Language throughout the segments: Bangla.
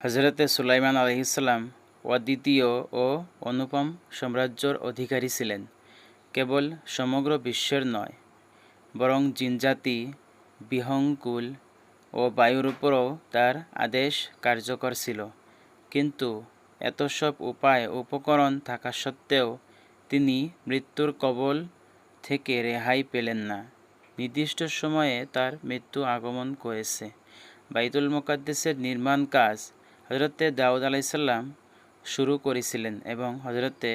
হজরতে সুলাইমান আলাইহিসসালাম অদ্বিতীয় ও অনুপম সাম্রাজ্যর অধিকারী ছিলেন। কেবল সমগ্র বিশ্বের নয়, বরং জিনজাতি, বিহঙ্গুল ও বায়ুর উপরও তার আদেশ কার্যকর ছিল। কিন্তু এত সব উপায় উপকরণ থাকা সত্ত্বেও তিনি মৃত্যুর কবল থেকে রেহাই পেলেন না। নির্দিষ্ট সময়ে তার মৃত্যু আগমন করেছে। বাইতুল মুকাদ্দাসের নির্মাণ কাজ হজরতে দাউদ আলাইসাল্লাম শুরু করেছিলেন এবং হজরতে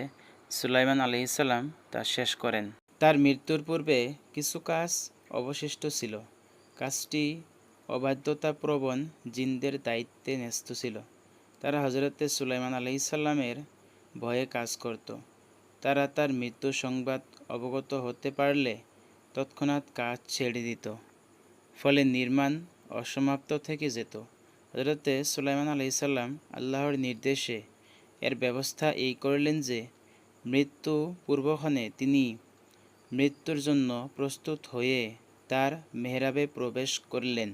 সুলাইমান আলাইসাল্লাম তা শেষ করেন। তার মৃত্যুর পূর্বে কিছু কাজ অবশিষ্ট ছিল। কাজটি অবাধ্যতাপ্রবণ জিনদের দায়িত্বে ন্যস্ত ছিল। তারা হজরতে সুলাইমান আলাইসাল্লামের ভয়ে কাজ করত। তারা তার মৃত্যু সংবাদ অবগত হতে পারলে তৎক্ষণাৎ কাজ ছেড়ে দিত। ফলে নির্মাণ অসমাপ্ত থেকে যেত। হজরতে সুলাইমান আলাইসাল্লাম আল্লাহর নির্দেশে এর ব্যবস্থা এই করলেন যে মৃত্যু পূর্বক্ষণে তিনি মৃত্যুর জন্য প্রস্তুত হয়ে তার মেহরাবে প্রবেশ করলেন।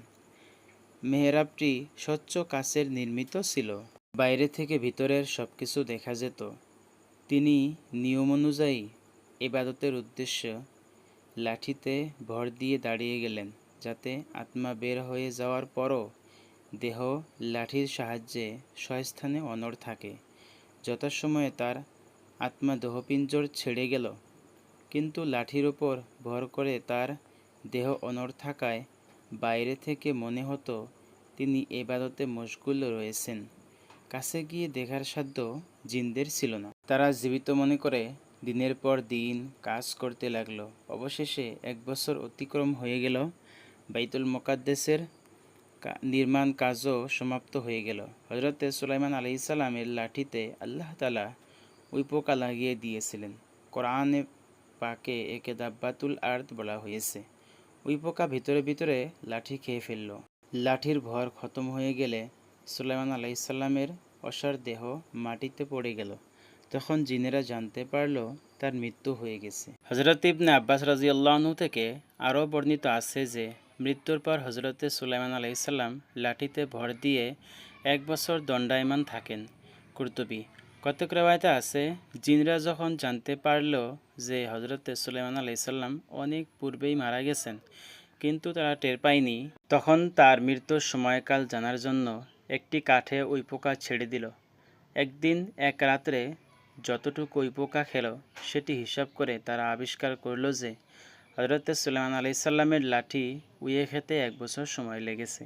মেহরাবটি স্বচ্ছ কাচের নির্মিত ছিল। বাইরে থেকে ভিতরের সব কিছু দেখা যেত। তিনি নিয়ম অনুযায়ী ইবাদতের উদ্দেশ্যে লাঠিতে ভর দিয়ে দাঁড়িয়ে গেলেন, যাতে আত্মা বের হয়ে যাওয়ার পরও দেহ লাঠির সাহায্যে স্বস্থানে অনড় থাকে। যথাসময়ে তার আত্মা দেহপিঞ্জর ছেড়ে গেল, কিন্তু লাঠির উপর ভর করে তার দেহ অনড় থাকায় বাইরে থেকে মনে হতো তিনি ইবাদতে মশগুল রয়েছেন। কাছে গিয়ে দেখার সাধ্য জিনদের ছিল না। তারা জীবিত মনে করে দিনের পর দিন কাজ করতে লাগলো। অবশেষে 1 বছর অতিক্রম হয়ে গেল। বাইতুল মুকাদ্দাসের নির্মাণ কাজও সমাপ্ত হয়ে গেল। হজরতে সুলাইমান আলাইহিসসালামের লাঠিতে আল্লাহ তাআলা ওই পোকা লাগিয়ে দিয়েছিলেন। কোরআনে পাকে একে দাব্বাতুল আরদ বলা হয়েছে। ওই পোকা ভিতরে ভিতরে লাঠি খেয়ে ফেলল। লাঠির ভর খতম হয়ে গেলে সুলাইমান আলাইহিসসালামের অসার দেহ মাটিতে পড়ে গেল। তখন জিনেরা জানতে পারল তার মৃত্যু হয়ে গেছে। হজরত ইবনে আব্বাস রাদিয়াল্লাহু আনহু থেকে আরও বর্ণিত আছে যে মৃত্যুর পর হজরতে সুলাইমান আলাইহিসসালাম লাঠিতে ভর দিয়ে 1 বছর দণ্ডায়মান থাকেন। কুরতুবী: কতক রিওয়ায়েতে আছে, জিনরা যখন জানতে পারল যে হজরতে সুলাইমান আলাইহিসসালাম অনেক পূর্বেই মারা গেছেন, কিন্তু তারা টের পায়নি, তখন তার মৃত্যুর সময়কাল জানার জন্য একটি কাঠে ওই পোকা ছেড়ে দিল। একদিন এক রাত্রে যতটুকু ওই পোকা খেল সেটি হিসাব করে তারা আবিষ্কার করল যে হজরতে সুলাইমান আলাইহিসসালামের লাঠি উইয়ে খেতে 1 বছর সময় লেগেছে।